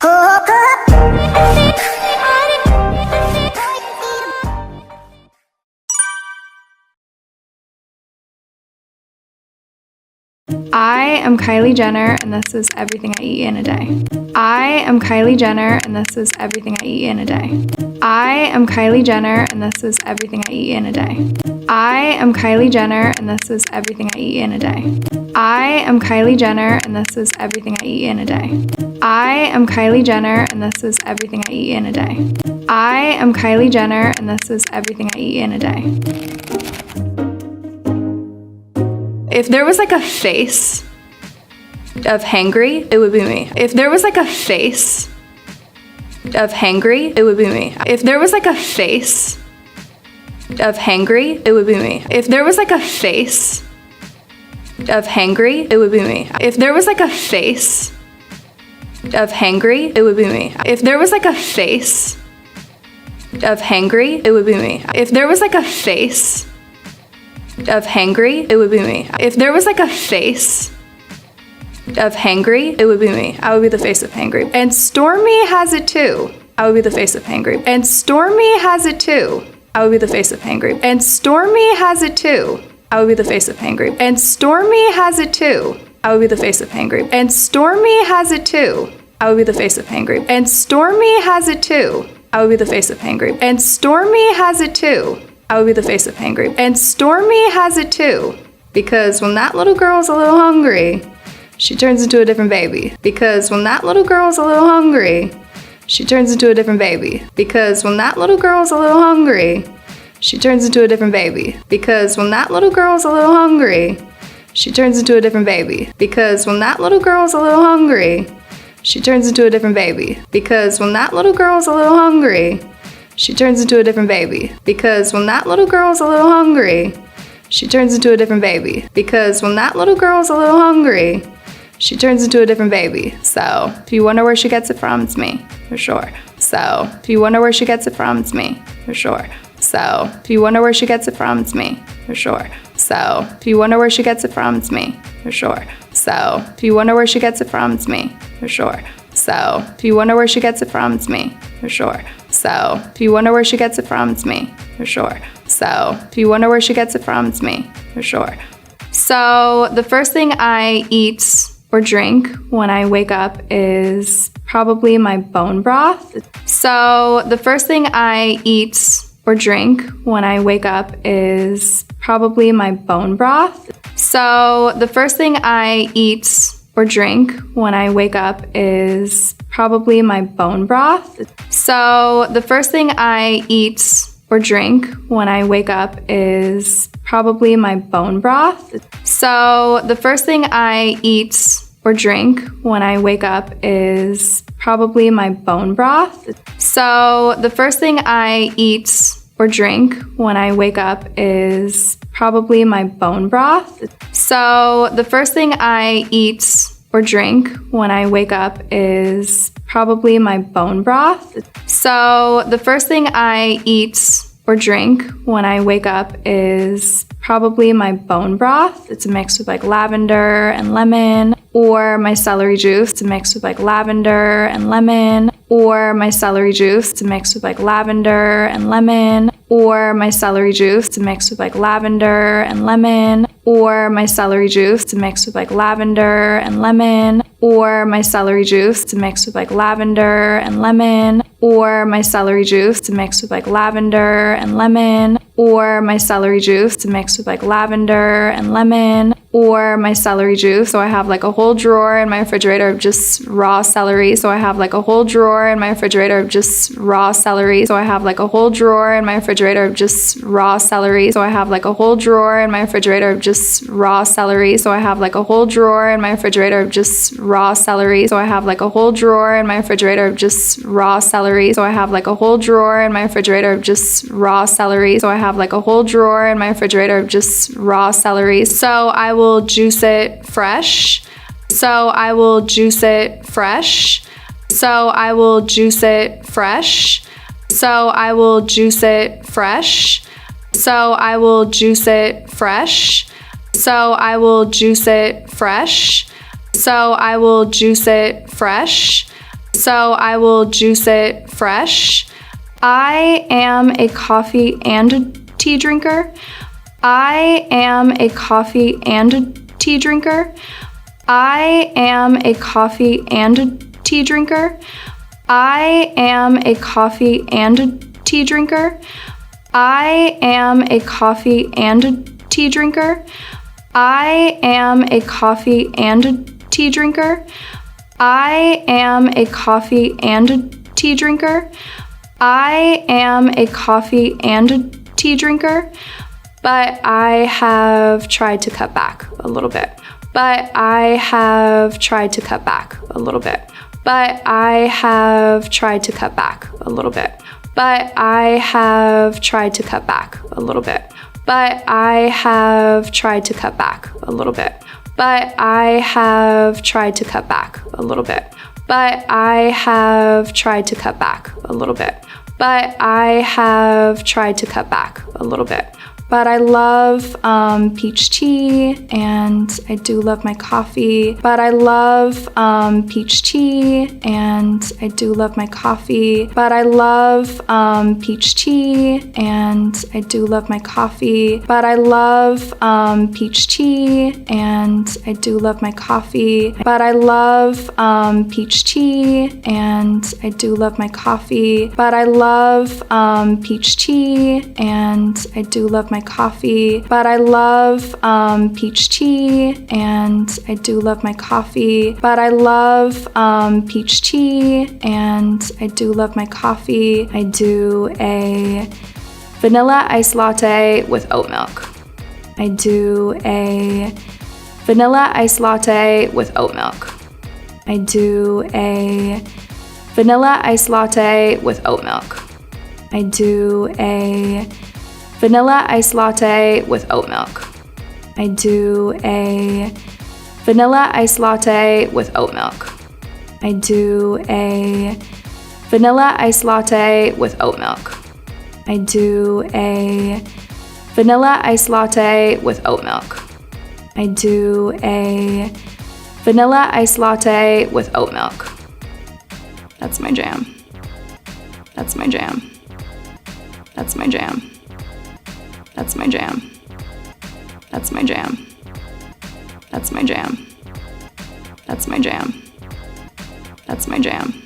I am Kylie Jenner, and this is everything I eat in a day. I am Kylie Jenner, and this is everything I eat in a day. I am Kylie Jenner, and this is everything I eat in a day. I am Kylie Jenner, and this is everything I eat in a day. I am Kylie Jenner, and this is everything I eat in a day. I am Kylie Jenner, and this is everything I eat in a day. I am Kylie Jenner, and this is everything I eat in a day. If there was like a face of hangry, it would be me. If there was like a face of hangry, it would be me. If there was like a face of hangry, it would be me. If there was like a face of hangry, it would be me. If there was like a face of hangry, it would be me. If there was like a face of hangry, it would be me. If there was like a face of hangry, it would be me. If there was like a face of hangry, it would be me. I would be the face of hangry. And Stormy has it too. I would be the face of hangry. And Stormy has it too. I would be the face of hangry. And Stormy has it too. I would be the face of hangry. And Stormy has it too. I would be the face of hangry. And Stormy has it too. I would be the face of hangry. And Stormy has it too. I would be the face of hangry. And Stormy has it too. I would be the face of hangry. And Stormy has it too. Because when that little girl's a little hungry, she turns into a different baby. Because when that little girl's a little hungry, she turns into a different baby. Because when that little girl's a little hungry, she turns into a different baby. Because when that little girl's a little hungry, she turns into a different baby. Because when that little girl's a little hungry, she turns into a different baby. Because when that little girl's a little hungry, she turns into a different baby. Because when that little girl's a little hungry, she turns into a different baby. Because when that little girl's a little hungry, she turns into a different baby. So if you wonder where she gets it from, it's me, for sure. So if you wonder where she gets it from, it's me, for sure. So if you wonder where she gets it from, it's me, for sure. So if you wonder where she gets it from, it's me, for sure. So if you wonder where she gets it from, it's me, for sure. So if you wonder where she gets it from, it's me, for sure. So if you wonder where she gets it from, it's me, for sure. So if you wonder where she gets it from, it's me, for sure. So the first thing I eat or drink when I wake up is probably my bone broth. So the first thing I eat or drink when I wake up is probably my bone broth. So the first thing I eat or drink when I wake up is probably my bone broth. So the first thing I eat or drink when I wake up is probably my bone broth. So the first thing I eat or drink when I wake up is probably my bone broth. So the first thing I eat or drink when I wake up is probably my bone broth. So the first thing I eat or drink when I wake up is probably my bone broth. So the first thing I eat or drink when I wake up is probably my bone broth. It's a mix with like lavender and lemon, or my celery juice. It's a mix with like lavender and lemon, or my celery juice. It's a mix with like lavender and lemon, or my celery juice. It's a mix with like lavender and lemon, or my celery juice. It's a mix with like lavender and lemon, or my celery juice. It's a mix with like lavender and lemon, or my celery juice. It's a mix with like lavender and lemon, or my celery juice. It's a mix with like lavender and lemon, or my celery juice. So I have like a whole drawer in my refrigerator of just raw celery. So I have like a whole drawer in my refrigerator of just raw celery. So I have like a whole drawer in my refrigerator of just raw celery. So I have like a whole drawer in my refrigerator of just raw celery. So I have like a whole drawer in my refrigerator of just raw celery. So I have like a whole drawer in my refrigerator of just raw celery. So I have like a whole drawer in my refrigerator of just raw celery. So I have like a whole drawer in my refrigerator of just raw celery. So I will juice it fresh. So I will juice it fresh. So I will juice it fresh. So I will juice it fresh. So I will juice it fresh. So I will juice it fresh. So I will juice it fresh. So I will juice it fresh. I am a coffee and a tea drinker. I am a coffee and a tea drinker. I am a coffee and a tea drinker. I am a coffee and a tea drinker. I am a coffee and a tea drinker. I am a coffee and a tea drinker. I am a coffee and a tea drinker. I am a coffee and a tea drinker, but I have tried to cut back a little bit. But I have tried to cut back a little bit. But I have tried to cut back a little bit. But I have tried to cut back a little bit. But I have tried to cut back a little bit. But I have tried to cut back a little bit. But I have tried to cut back a little bit. But I have tried to cut back a little bit. But I love peach tea, and I do love my coffee. But I love peach tea, and I do love my coffee. But I love peach tea, and I do love my coffee. But I love peach tea, and I do love my coffee. But I love peach tea, and I do love my coffee. But I love peach tea, and I do love my coffee. But I love peach tea, and I do love my coffee. But I love peach tea, and I do love my coffee. I do a vanilla iced latte with oat milk. I do a vanilla iced latte with oat milk. I do a vanilla iced latte with oat milk. I do a vanilla iced latte with oat milk. I do a vanilla iced latte with oat milk. I do a vanilla iced latte with oat milk. I do a vanilla iced latte with oat milk. I do a vanilla iced latte with oat milk. That's my jam. That's my jam. That's my jam. That's my jam. That's my jam. That's my jam. That's my jam. That's my jam.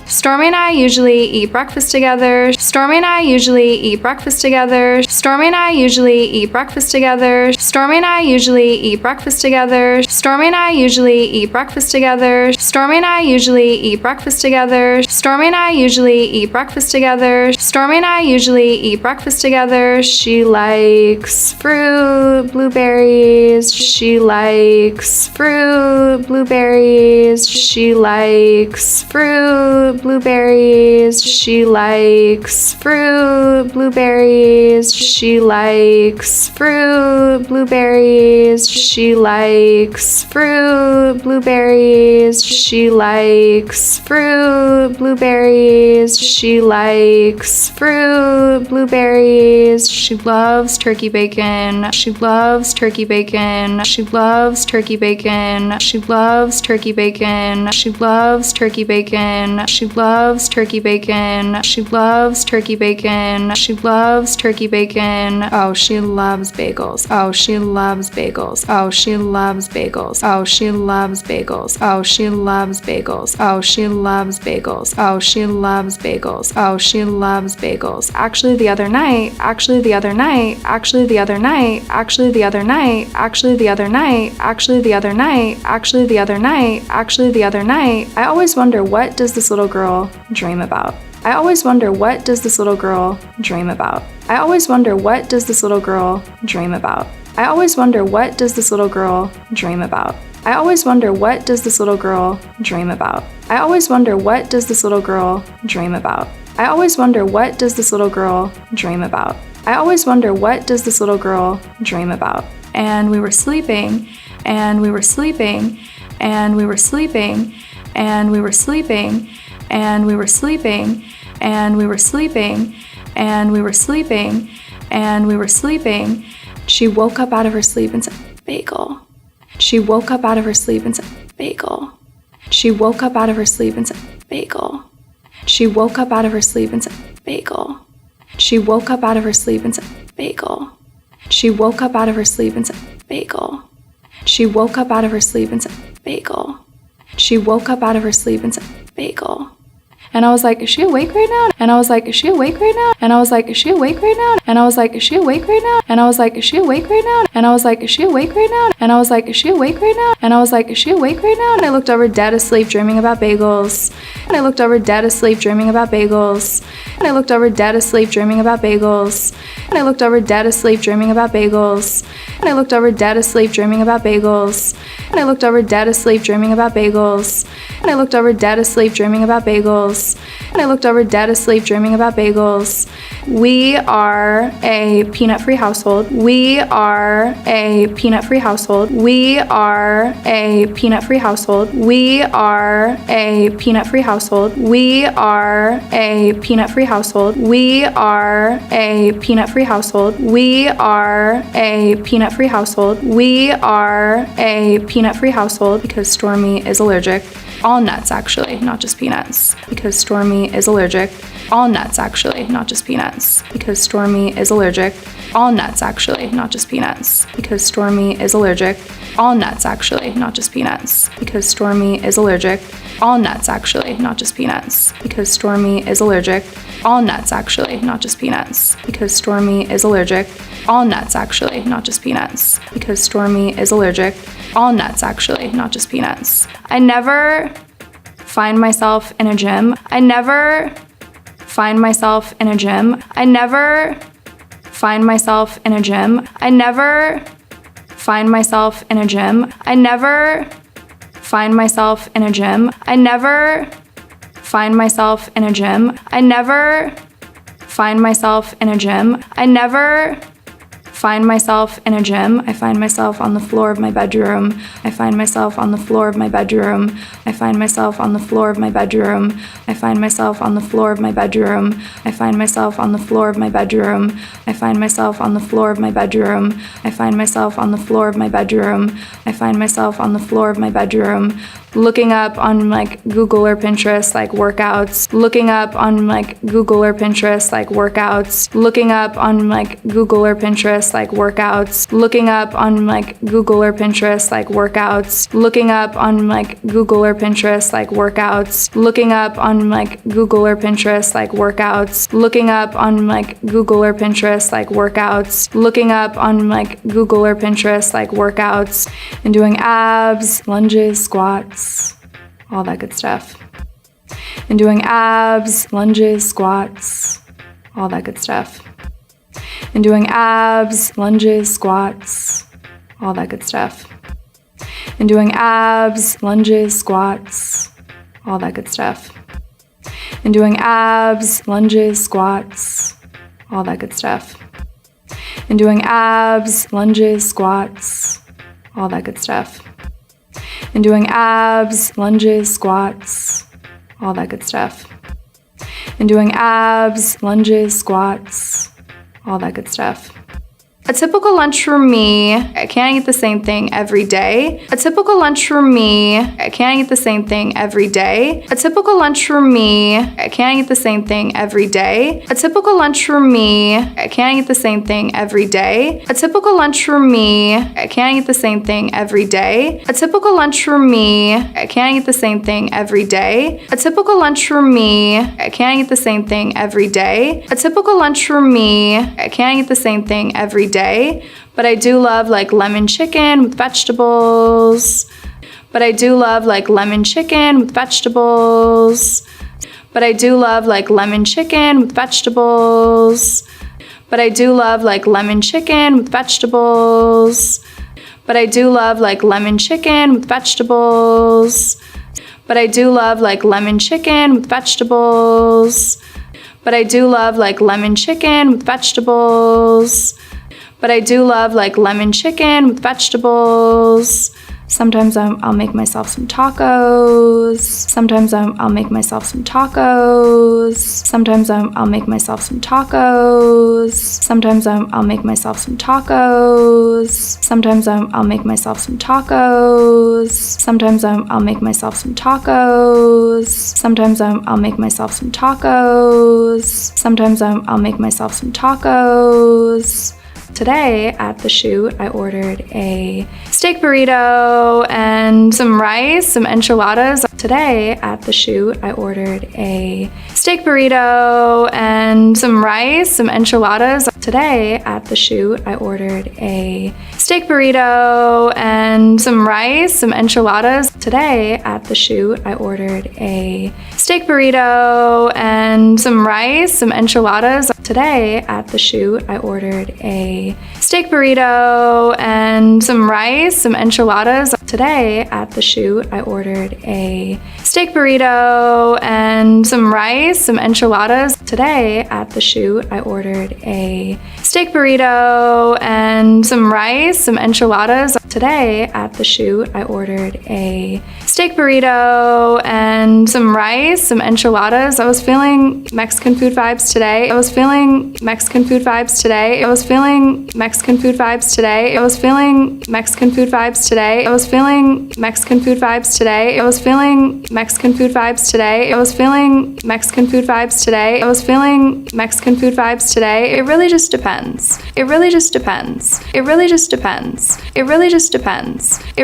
Stormy and I usually eat breakfast together. Stormy and I usually eat breakfast together. Stormy and I usually eat breakfast together. Stormy and I usually eat breakfast together. Stormy and I usually eat breakfast together. Stormy and I usually eat breakfast together. Stormy and I usually eat breakfast together. Stormy and I usually eat breakfast together. She likes fruit, blueberries. She likes fruit, blueberries. She likes fruit, blueberries. She likes fruit, blueberries. She likes fruit, blueberries. She likes fruit, blueberries. She likes fruit, blueberries. She likes fruit, blueberries. She loves turkey bacon. She loves turkey bacon. She loves turkey bacon. She loves turkey bacon. She loves turkey bacon. She loves turkey bacon. She loves turkey bacon. She loves turkey bacon. Oh, she loves bagels. Oh, she loves bagels. Oh, she loves bagels. Oh, she loves bagels. Oh, she loves bagels. Oh, she loves bagels. Oh, she loves bagels. Oh, she loves bagels. Actually, the other night, actually the other night, actually the other night, actually the other night, actually the other night, actually the other night, actually the other night, actually the other night, I always wonder, what does this little girl dream about? I always wonder, what does this little girl dream about? I always wonder, what does this little girl dream about? I always wonder, what does this little girl dream about? I always wonder, what does this little girl dream about? I always wonder, what does this little girl dream about? I always wonder, what does this little girl dream about? I always wonder, what does this little girl dream about? And we were sleeping, and we were sleeping, and we were sleeping, and we were sleeping, and we were sleeping, and we were sleeping, and we were sleeping, and we were sleeping. She woke up out of her sleep and said, bagel. She woke up out of her sleep and said, bagel. She woke up out of her sleep and said, bagel. She woke up out of her sleep and said, bagel. She woke up out of her sleep and said, bagel. She woke up out of her sleep and said, bagel. She woke up out of her sleep and said, bagel. She woke up out of her sleep and said, bagel. And I was like, is she awake right now? And I was like, is she awake right now? And I was like, is she awake right now? And I was like, is she awake right now? And I was like, is she awake right now? And I was like, is she awake right now? And I was like, is she awake right now? And I was like, is she awake right now? And I looked over dead asleep dreaming about bagels. And I looked over dead asleep dreaming about bagels. And I looked over dead asleep dreaming about bagels. And I looked over dead asleep dreaming about bagels. And I looked over dead asleep dreaming about bagels. And I looked over dead asleep dreaming about bagels. And I looked over dead asleep dreaming about bagels. And I looked over dead asleep dreaming about bagels. We are a peanut-free household. We are a peanut-free household. We are a peanut-free household. We are a peanut-free household. We are a peanut-free household. We are a peanut-free household. We are a peanut-free household. We are a peanut-free household because Stormy is allergic. All nuts, actually, not just peanuts, because Stormy is allergic. All nuts, actually, not just peanuts, because Stormy is allergic. All nuts, actually, not just peanuts, because Stormy is allergic. All nuts, actually, not just peanuts, because Stormy is allergic. All nuts, actually, not just peanuts, because Stormy is allergic. All nuts, actually, not just peanuts, because Stormy is allergic. All nuts, actually, not just peanuts, because Stormy is allergic. All nuts, actually, not just peanuts. I never find myself in a gym. I never find myself in a gym. I never find myself in a gym. I never find myself in a gym. I never find myself in a gym. I never find myself in a gym. I never find myself in a gym. I never find myself in a gym. I find myself on the floor of my bedroom. I find myself on the floor of my bedroom. I find myself on the floor of my bedroom. I find myself on the floor of my bedroom. I find myself on the floor of my bedroom. I find myself on the floor of my bedroom. I find myself on the floor of my bedroom. I find myself on the floor of my bedroom. Looking up on like Google or Pinterest like workouts, looking up on like Google or Pinterest like workouts, looking up on like Google or Pinterest like workouts, looking up on like Google or Pinterest like workouts, looking up on like Google or Pinterest like workouts, looking up on like Google or Pinterest like workouts, looking up on like Google or Pinterest like workouts, looking up on like Google or Pinterest like workouts, and doing abs, lunges, squats, all that good stuff. And doing abs, lunges, squats, all that good stuff. And doing abs, lunges, squats, all that good stuff. And doing abs, lunges, squats, all that good stuff. And doing abs, lunges, squats, all that good stuff. And doing abs, lunges, squats, all that good stuff. And doing abs, lunges, squats, all that good stuff. And doing abs, lunges, squats, all that good stuff. A typical lunch for me, I can't eat the same thing every day. A typical lunch for me, I can't eat the same thing every day. A typical lunch for me, I can't eat the same thing every day. A typical lunch for me, I can't eat the same thing every day. A typical lunch for me, I can't eat the same thing every day. A typical lunch for me, I can't eat the same thing every day. A typical lunch for me, I can't eat the same thing every day. A typical lunch for me, I can't eat the same thing every day. But I do love like lemon chicken with vegetables. But I do love like lemon chicken with vegetables. But I do love like lemon chicken with vegetables. But I do love like lemon chicken with vegetables. But I do love like lemon chicken with vegetables. But I do love like lemon chicken with vegetables. But I do love like lemon chicken with vegetables. But I do love like lemon chicken with vegetables. Sometimes I'll make myself some tacos. Sometimes I'll make myself some tacos. Sometimes I'll make myself some tacos. Sometimes I'll make myself some tacos. Sometimes I'll make myself some tacos. Sometimes I'll make myself some tacos. Sometimes I'll make myself some tacos. Sometimes I'll make myself some tacos. Today at the shoot, I ordered a steak burrito and some rice, some enchiladas. Today at the shoot, I ordered a steak burrito and some rice, some enchiladas. Today at the shoot, I ordered a steak burrito and some rice, some enchiladas. Today at the shoot, I ordered a steak burrito and some rice, some enchiladas. Today at the shoot, I ordered a steak burrito and some rice, some enchiladas. Today at the shoot, I ordered a steak burrito and some rice, some enchiladas. Today at the shoot, I ordered a steak burrito and some rice, some enchiladas. Today at the shoot, I ordered a steak burrito and some rice, some enchiladas. I was feeling Mexican food vibes today. I was feeling Mexican food vibes today. I was feeling Mexican food vibes today. I was feeling Mexican food vibes today. I was feeling Mexican food vibes today. I was feeling Mexican food vibes today. I was feeling Mexican food vibes today. I was feeling Mexican food vibes today. It really just depends. It really just depends. It really just depends. It really just depends.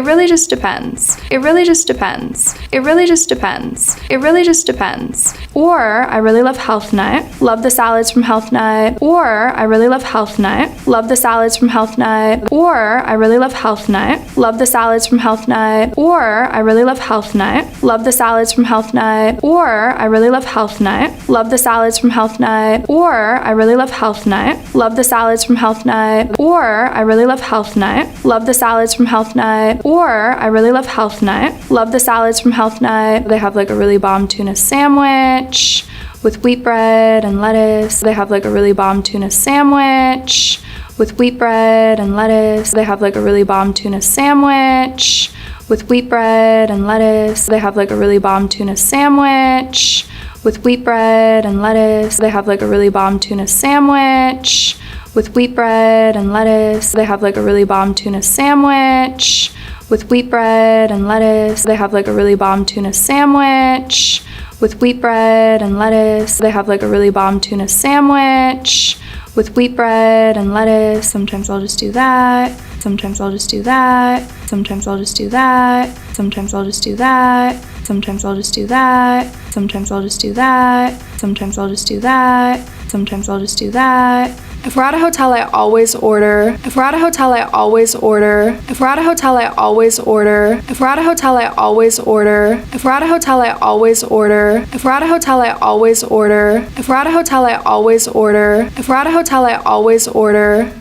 It really just depends. It really just depends. It really just depends. It really just depends. Or I really love Health Nut. Love the salads from Health Nut. Or I really love Health Nut. Love the salads from Health Nut. Or I really love Health Nut. Love the salads from Health Nut. Or I really love Health Nut. Love the salads from Health Nut. Or I really love Health Nut. Love the salads from Health Nut. Or I really love Health Nut. Love the salads from Health Nut. Or I really love Health Nut. Love the salads from Health Nut. Or I really love Health Nut. Love the salads from Health Nut. They have like a really bomb tuna sandwich with wheat bread and lettuce. They have like a really bomb tuna sandwich with wheat bread and lettuce. They have like a really bomb tuna sandwich with wheat bread and lettuce. They have like a really bomb tuna sandwich with wheat bread and lettuce. They have like a really bomb tuna sandwich with wheat bread and lettuce. They have like a really bomb tuna sandwich with wheat bread and lettuce. They have like a really bomb tuna sandwich with wheat bread and lettuce. They have like a really bomb tuna sandwich with wheat bread and lettuce. Sometimes I'll just do that. Sometimes I'll just do that. Sometimes I'll just do that. Sometimes I'll just do that. Sometimes I'll just do that. Sometimes I'll just do that. Sometimes I'll just do that. Sometimes I'll just do that. If we're at a hotel, I always order. If we're at a hotel, I always order. If we're at a hotel, I always order. If we're at a hotel, I always order. If we're at a hotel, I always order. If we're at a hotel, I always order. If we're at a hotel, I always order. If we're at a hotel, I always order.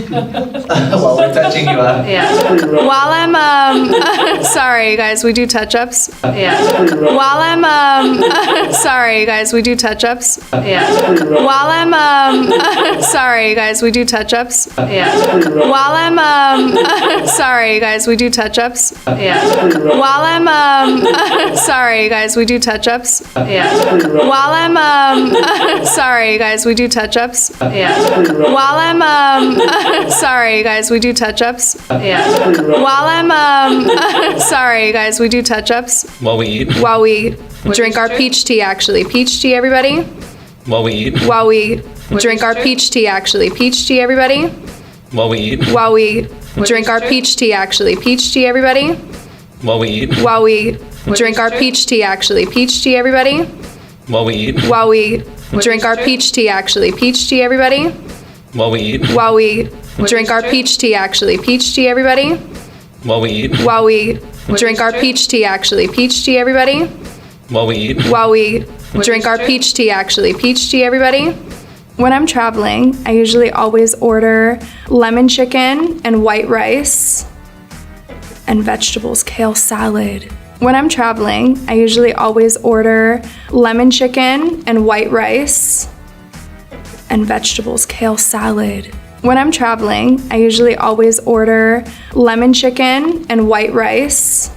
While we're touching you up. Yeah. While I'm sorry guys, we do touch-ups. Yeah. While I'm sorry guys, we do touch-ups. Yeah. While I'm sorry guys, we do touch-ups. Yeah. While I'm sorry guys, we do touch-ups. Yeah. While I'm sorry guys, we do touch-ups. Yeah. While I'm sorry guys, we do touch-ups. Yeah. While I'm sorry guys, we do touch-ups. Yeah. While I'm sorry guys, we do touch-ups. While we eat. While we drink our peach tea, actually. Peach tea, everybody. While we eat. While we drink our peach tea, actually. Peach tea, everybody. While we eat. While we drink our peach tea, actually. Peach tea, everybody. While we eat. While we drink our peach tea, actually. Peach tea, everybody. While we eat. While we drink our peach tea, actually. Peach tea, everybody. While we eat. While we drink our peach tea, actually. Peach tea, everybody. While we eat. While we drink our peach tea, actually. Peach tea, everybody. While we eat. While we drink our peach tea, actually. Peach tea, everybody. When I'm traveling, I usually always order lemon chicken and white rice and vegetables, kale salad. When I'm traveling, I usually always order lemon chicken and white rice and vegetables, kale salad. When I'm traveling, I usually always order lemon chicken and white rice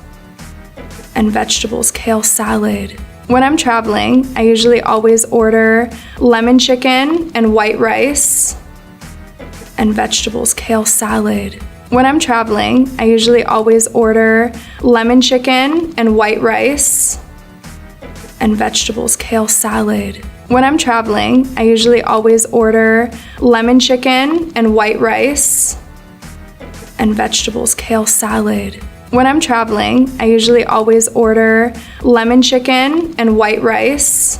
and vegetables, kale salad. When I'm traveling, I usually always order lemon chicken and white rice and vegetables, kale salad. When I'm traveling, I usually always order lemon chicken and white rice and vegetables, kale salad. When I'm traveling, I usually always order lemon chicken and white rice and vegetables, kale salad. When I'm traveling, I usually always order lemon chicken and white rice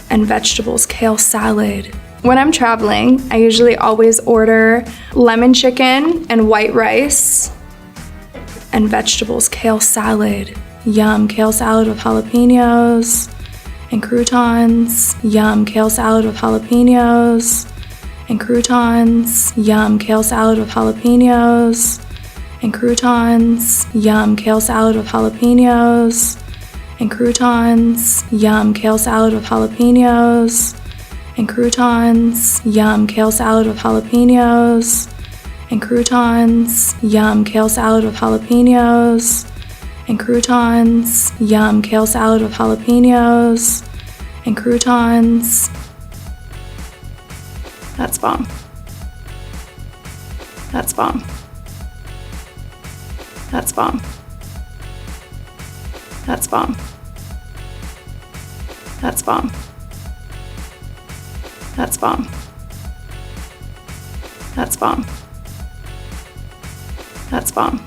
and vegetables, kale salad. When I'm traveling, I usually always order lemon chicken and white rice and vegetables, kale salad. Yum, kale salad with jalapenos and croutons. Yum, kale salad with jalapenos and croutons. Yum, kale salad with jalapenos and croutons. Yum, kale salad with jalapenos and croutons. Yum, kale salad with jalapenos and croutons. Yum, kale salad with jalapenos and croutons. Yum, kale salad with jalapenos and croutons. Yum, kale salad with jalapenos and croutons. That's bomb. That's bomb. That's bomb. That's bomb. That's bomb. That's bomb. That's bomb. That's bomb.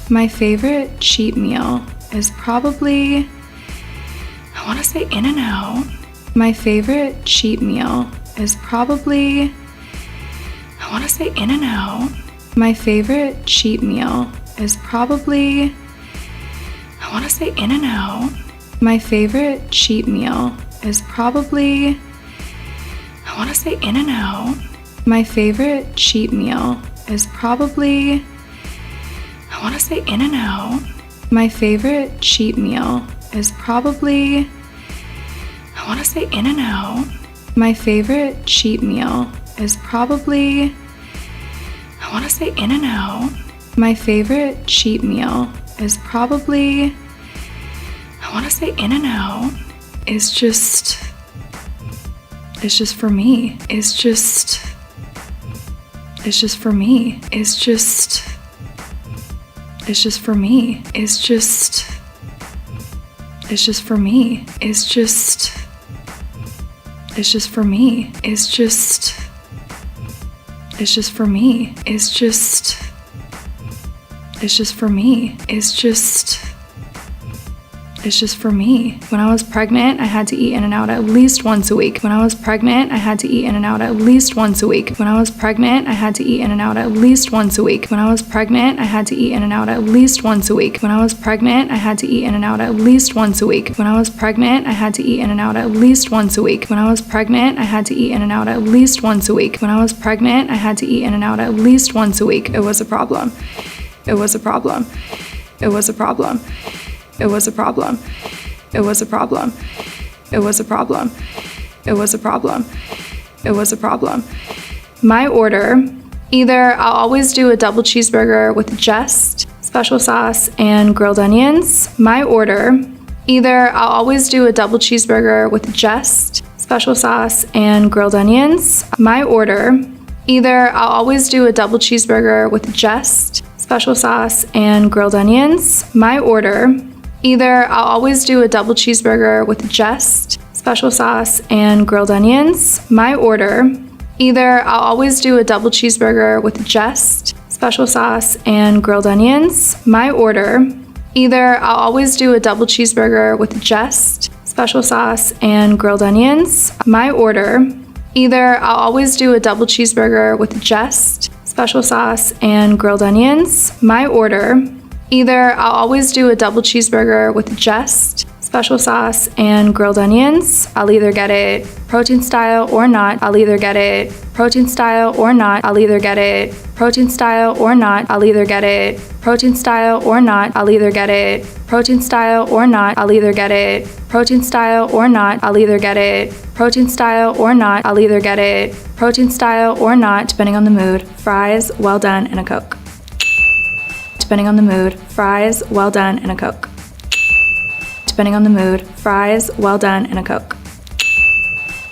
My favorite cheat meal is probably, I want to say In-N-Out. My favorite cheat meal is probably, I want to say In-N-Out. My favorite cheat meal is probably, I want to say In-N-Out. My favorite cheat meal is probably, I want to say In-N-Out. My favorite cheat meal is probably, I want to say In-N-Out. My favorite cheat meal is probably, I want to say In-N-Out. My favorite cheat meal is probably, I want to say In-N-Out. My favorite cheat meal is probably, I want to say In-N-Out. It's just for me. It's just for me. It's just for me. It's just for me. It's just for me. It's just for me. It's just for me. It's just for me. When I was pregnant, I had to eat In-N-Out at least once a week. When I was pregnant, I had to eat In-N-Out at least once a week. When I was pregnant, I had to eat In-N-Out at least once a week. When I was pregnant, I had to eat In-N-Out at least once a week. When I was pregnant, I had to eat In-N-Out at least once a week. When I was pregnant, I had to eat In-N-Out at least once a week. When I was pregnant, I had to eat In-N-Out at least once a week. When I was pregnant, I had to eat In-N-Out at least once a week. It was a problem. It was a problem. It was a problem. It was a problem. It was a problem. It was a problem. It was a problem. It was a problem. My order, either I'll always do a double cheeseburger with just special sauce and grilled onions. My order, either I'll always do a double cheeseburger with just special sauce and grilled onions. My order, either I'll always do a double cheeseburger with just special sauce and grilled onions. My order, either I'll always do a double cheeseburger with just special sauce and grilled onions. My order, either I'll always do a double cheeseburger with just special sauce and grilled onions. My order, either I'll always do a double cheeseburger with just special sauce and grilled onions. My order, either I'll always do a double cheeseburger with just special sauce and grilled onions. My order, either I'll always do a double cheeseburger with just special sauce and grilled onions. I'll either get it protein style or not. I'll either get it protein style or not. I'll either get it protein style or not. I'll either get it protein style or not. I'll either get it protein style or not. I'll either get it protein style or not. I'll either get it protein style or not. I'll either get it protein style or not, depending on the mood. Fries, well done, and a Coke. Depending on the mood. Fries, well done, and a Coke. Depending on the mood. Fries, well done, and a Coke.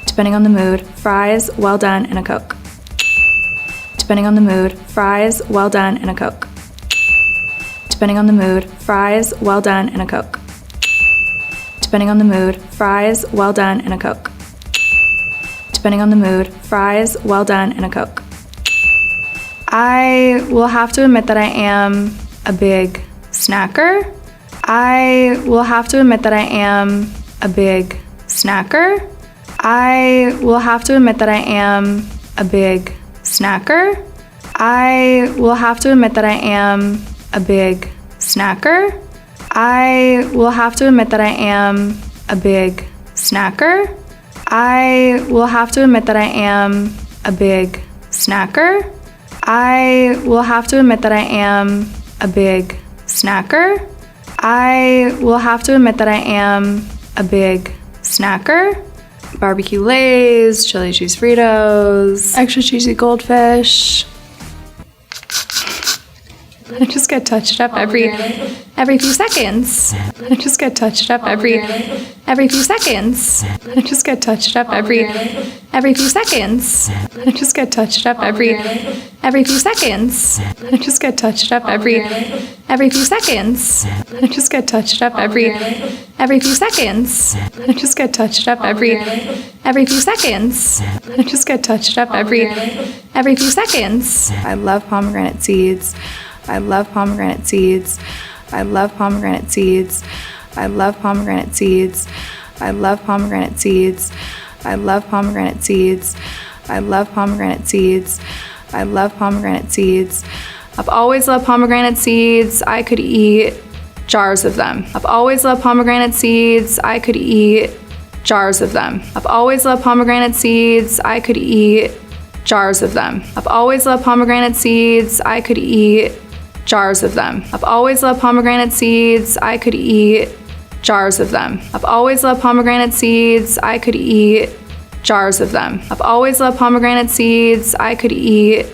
Depending on the mood. Fries, well done, and a Coke. Depending on the mood. Fries, well done, and a Coke. Depending on the mood. Fries, well done, and a Coke. Depending on the mood. Fries, well done, and a Coke. Depending on the mood. Fries, well done, and a Coke. I will have to admit that I am a big snacker. I will have to admit that I am a big snacker. I will have to admit that I am a big snacker. I will have to admit that I am a big snacker. I will have to admit that I am a big snacker. I will have to admit that I am a big snacker. I will have to admit that I am a big snacker. I will have to admit that I am a big snacker. Barbecue Lay's, chili cheese Fritos, extra cheesy goldfish. I just get touched up every few seconds. I just get touched up every few seconds. I just get touched up every few seconds. I just get touched up every few seconds. I just get touched up every few seconds. I just get touched up every few seconds. I just get touched up every few seconds. I just get touched up every few seconds. I love pomegranate seeds. I love pomegranate seeds. I love pomegranate seeds. I love pomegranate seeds. I love pomegranate seeds. I love pomegranate seeds. I love pomegranate seeds. I love pomegranate seeds. I've always loved pomegranate seeds. I could eat jars of them. I've always loved pomegranate seeds. I could eat jars of them. I've always loved pomegranate seeds. I could eat jars of them. I've always loved pomegranate seeds. I could eat jars of them. I've always loved pomegranate seeds. I could eat jars of them. I've always loved pomegranate seeds. I could eat jars of them. I've always loved pomegranate seeds. I could eat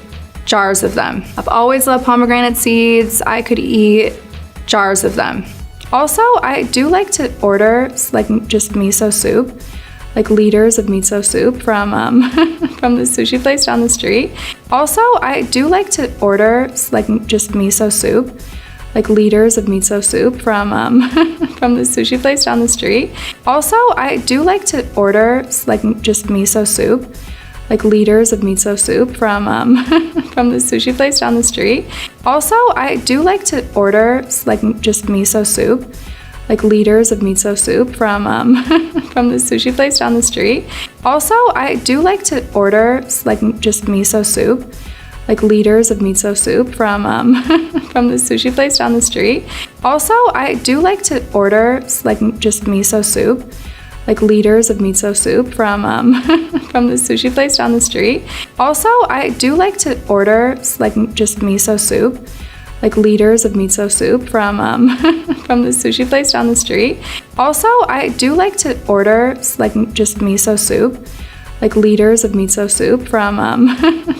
jars of them. I've always loved pomegranate seeds. I could eat jars of them. Also, I do like to order like just miso soup, like liters of miso soup from from the sushi place down the street. Also, I do like to order like just miso soup, like liters of miso soup from from the sushi place down the street. Also, I do like to order like just miso soup, like liters of miso soup from from the sushi place down the street. Also, I do like to order like just miso soup, like liters of miso soup from from the sushi place down the street. Also, I do like to order like just miso soup, like liters of miso soup from from the sushi place down the street. Also, I do like to order like just miso soup, like liters of miso soup from from the sushi place down the street. Also, I do like to order like just miso soup, like liters of miso soup from from the sushi place down the street. Also, I do like to order like just miso soup, like liters of miso soup from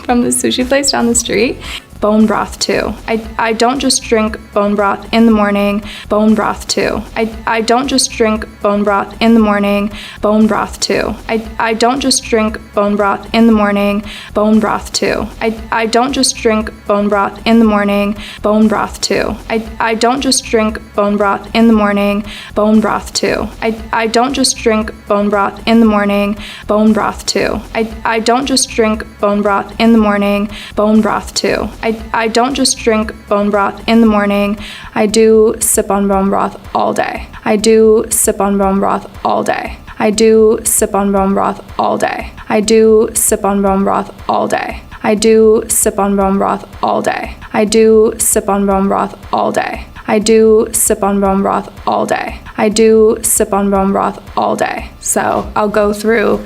from the sushi place down the street. Bone broth too. I don't just drink bone broth in the morning. Bone broth too. I don't just drink bone broth in the morning. Bone broth too. I don't just drink bone broth in the morning. Bone broth too. I don't just drink bone broth in the morning. Bone broth too. I don't just drink bone broth in the morning. Bone broth too. I don't just drink bone broth in the morning. Bone broth too. I don't just drink bone broth in the morning. Bone broth too. I don't just drink bone broth in the morning. I do sip on bone broth all day. I do sip on bone broth all day. I do sip on bone broth all day. I do sip on bone broth all day. I do sip on bone broth all day. I do sip on bone broth all day. I do sip on bone broth all day. I do sip on bone broth all day. So I'll go through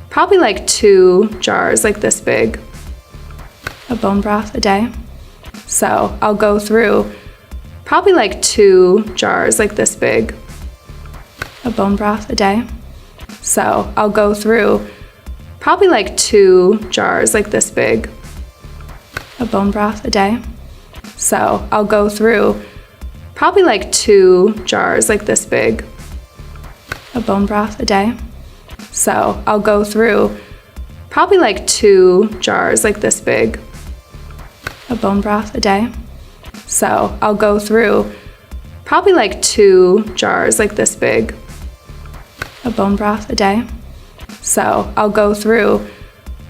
probably like 2 jars like this big of bone broth a day. So I'll go through probably like 2 jars like this big of bone broth a day. So I'll go through probably like 2 jars like this big of bone broth a day. So I'll go through probably like 2 jars like this big of bone broth a day. So I'll go through probably like 2 jars like this big of bone broth a day. So I'll go through probably like 2 jars like this big of bone broth a day. So I'll go through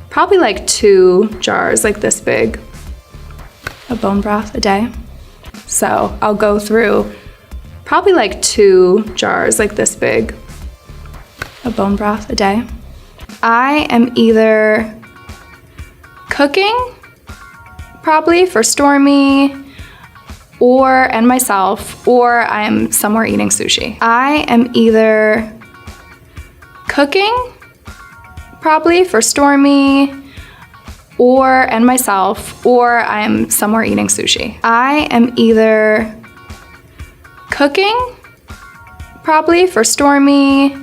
probably like 2 jars like this big of bone broth a day. So I'll go through probably like 2 jars like this big of bone broth a day. I am either cooking, probably for Stormy and myself, or I'm somewhere eating sushi. I am either cooking, probably for Stormy and myself, or I'm somewhere eating sushi. I am either cooking, probably for Stormy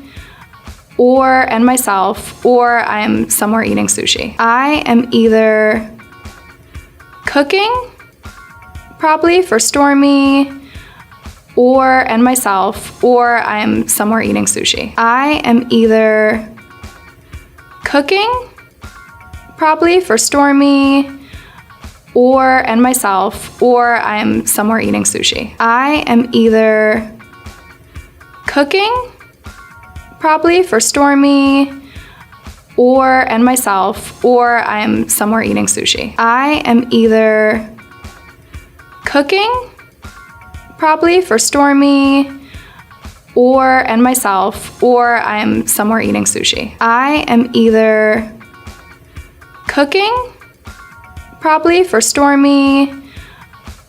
and myself, or I'm somewhere eating sushi. I am either cooking, probably for Stormy and myself, or I'm somewhere eating sushi. I am either cooking, probably for Stormy and myself, or I'm somewhere eating sushi. I am either cooking, probably for Stormy and myself, or I'm somewhere eating sushi. I am either cooking, probably for Stormy and myself, or I'm somewhere eating sushi. I am either cooking, probably for Stormy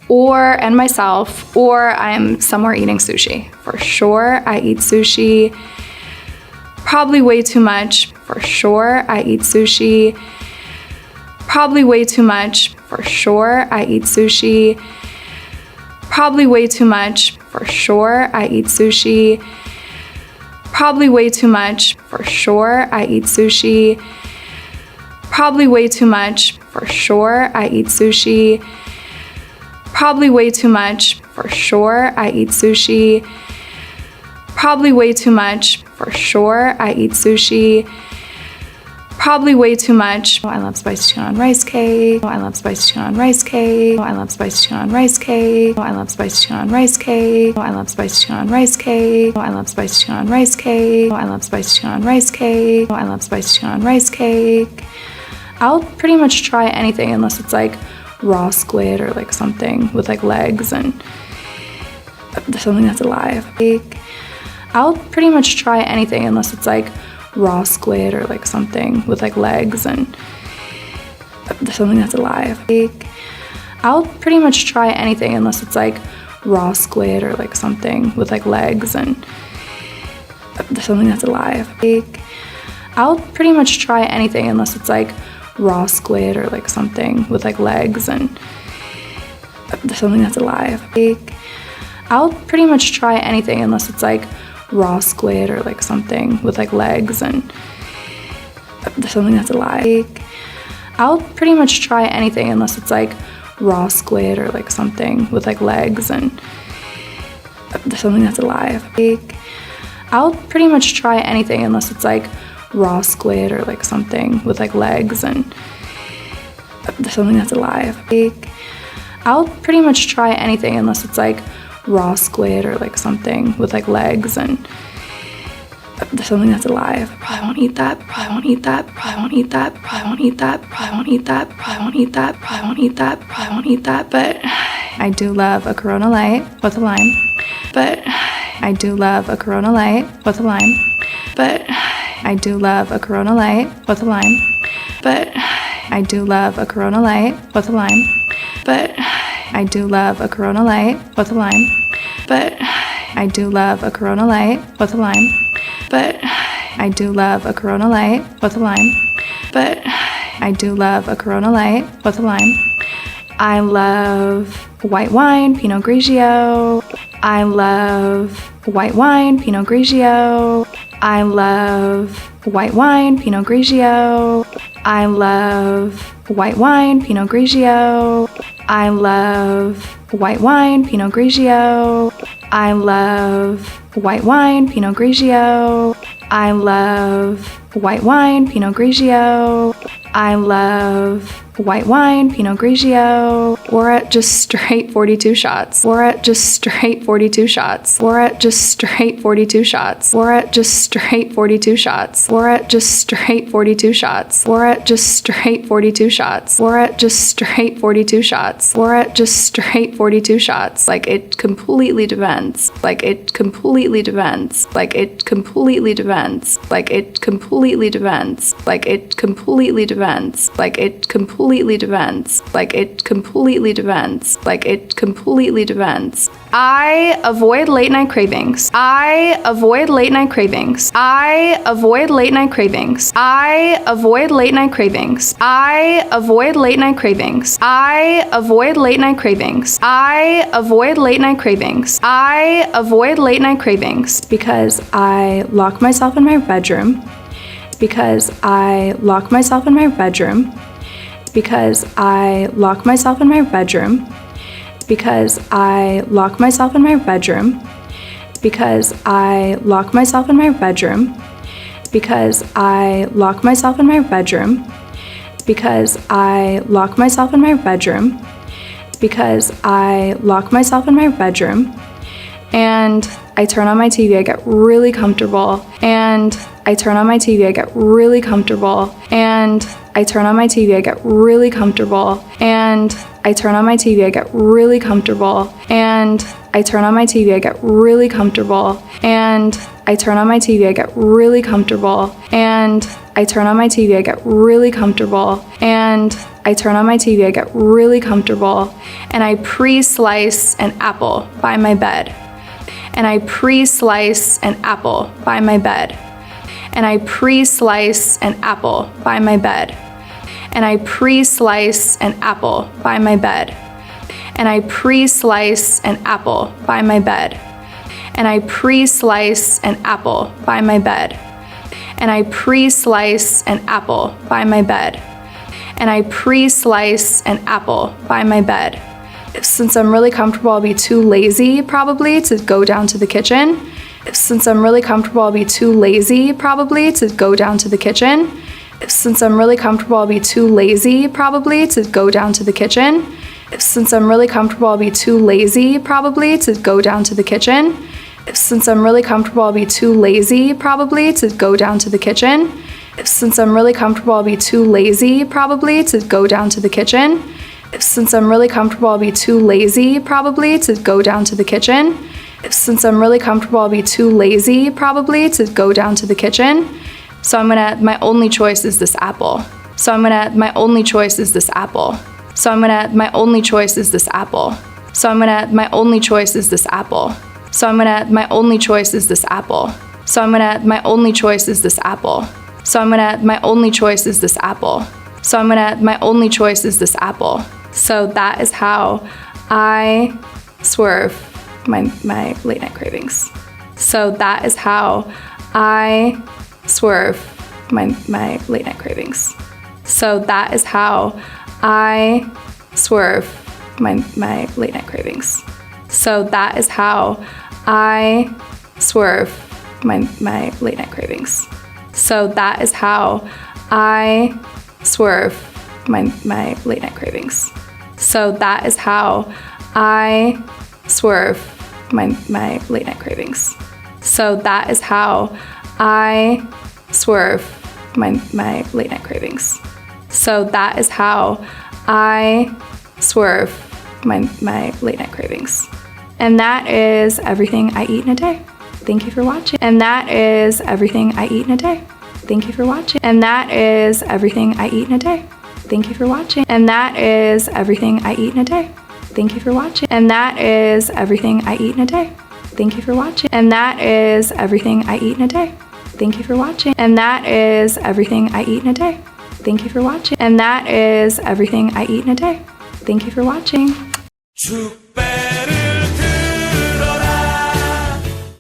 and myself, or I'm somewhere eating sushi. For sure, I eat sushi. Probably way too much. For sure, I eat sushi. Probably way too much. For sure, I eat sushi. Probably way too much. For sure, I eat sushi. Probably way too much. For sure, I eat sushi. Probably way too much. For sure, I eat sushi. Probably way too much. For sure, I eat sushi. Probably way too much. For sure, I eat sushi. Probably way too much. I love spiced tuna on rice cake. I love spiced tuna on rice cake. I love spiced tuna on rice cake. I love spiced tuna on rice cake. I love spiced tuna on rice cake. I love spiced tuna on rice cake. I love spiced tuna on rice cake. I love spiced tuna on rice cake. I'll pretty much try anything unless it's like raw squid or like something with like legs and something that's alive. I'll pretty much try anything unless it's like raw squid or like something with like legs and something that's alive. I'll pretty much try anything unless it's like raw squid or like something with like legs and something that's alive. I'll pretty much try anything unless it's like raw squid or like something with like legs and something that's alive. I'll pretty much try anything unless it's like raw squid or like something with like legs and something that's alive. I'll pretty much try anything unless it's like raw squid or like something with like legs and something that's alive. I'll pretty much try anything unless it's like raw squid or like something with like legs and something that's alive. I'll pretty much try anything unless it's like raw squid or like something with like legs and something that's alive. Probably won't eat that. Probably won't eat that. Probably won't eat that. Probably won't eat that. Probably won't eat that. Probably won't eat that. Probably won't eat that. Probably won't eat that. But I do love a Corona Light with a lime. But I do love a Corona Light with a lime. But I do love a Corona Light with a lime. But I do love a Corona Light with a lime. But I do love a Corona Light with a lime. But I do love a Corona Light with a lime. But I do love a Corona Light with a lime. But I do love a Corona Light with a lime. I love white wine, Pinot Grigio. I love white wine, Pinot Grigio. I love white wine, Pinot Grigio. I love white wine, Pinot Grigio. I love white wine, Pinot Grigio. I love white wine, Pinot Grigio. I love white wine, Pinot Grigio. I love white wine, Pinot Grigio. Or at just straight 42 shots. Or at just straight 42 shots. Or at just straight 42 shots. Or at just straight 42 shots. Or at just straight 42 shots. Or at just straight 42 shots. Or at just straight 42 shots. Or at just straight 42 shots. Like it completely depends. Like it completely depends. Like it completely depends. Like it completely depends. Like it completely depends. Like it completely depends. Like it completely depends. Like it completely depends. I avoid late night cravings. I avoid late night cravings. I avoid late night cravings. I avoid late night cravings. I avoid late night cravings. I avoid late night cravings. I avoid late night cravings. I avoid late night cravings because I lock myself in my bedroom. Because I lock myself in my bedroom. Because I lock myself in my bedroom. Because I lock myself in my bedroom. Because I lock myself in my bedroom. Because I lock myself in my bedroom. Because I lock myself in my bedroom. Because I lock myself in my bedroom. And I turn on my TV, I get really comfortable. And I turn on my TV, I get really comfortable. And I turn on my TV, I get really comfortable. And I turn on my TV, I get really comfortable. And I turn on my TV, I get really comfortable. And I turn on my TV, I get really comfortable. And I turn on my TV, I get really comfortable. And I turn on my TV, I get really comfortable. And I pre-slice an apple by my bed. And I pre-slice an apple by my bed. And I pre-slice an apple by my bed. And I pre-slice an apple by my bed. And I pre-slice an apple by my bed. And I pre-slice an apple by my bed. And I pre-slice an apple by my bed. And I pre-slice an apple by my bed. Since I'm really comfortable, I'll be too lazy probably to go down to the kitchen. Since I'm really comfortable, I'll be too lazy probably to go down to the kitchen. Since I'm really comfortable, I'll be too lazy probably to go down to the kitchen. Since I'm really comfortable, I'll be too lazy probably to go down to the kitchen. Since I'm really comfortable, I'll be too lazy probably to go down to the kitchen. Since I'm really comfortable, I'll be too lazy probably to go down to the kitchen. Since I'm really comfortable, I'll be too lazy probably to go down to the kitchen. Since I'm really comfortable, I'll be too lazy probably to go down to the kitchen. So my only choice is this apple. My only choice is this apple. My only choice is this apple. My only choice is this apple. My only choice is this apple. My only choice is this apple. My only choice is this apple. My only choice is this apple. So that is how I swerve my late night cravings. So that is how I swerve my late night cravings. So that is how I swerve my late night cravings. So that is how I swerve my late night cravings. So that is how I swerve my late night cravings. So that is how I swerve my late night cravings. So that is how I swerve my late night cravings. So that is how I swerve my late night cravings. And that is everything I eat in a day. Thank you for watching. And that is everything I eat in a day. Thank you for watching. And that is everything I eat in a day. Thank you for watching. And that is everything I eat in a day. Thank you for watching. And that is everything I eat in a day. Thank you for watching. And that is everything I eat in a day. Thank you for watching. And that is everything I eat in a day. Thank you for watching. And that is everything I eat in a day. Thank you for watching. True.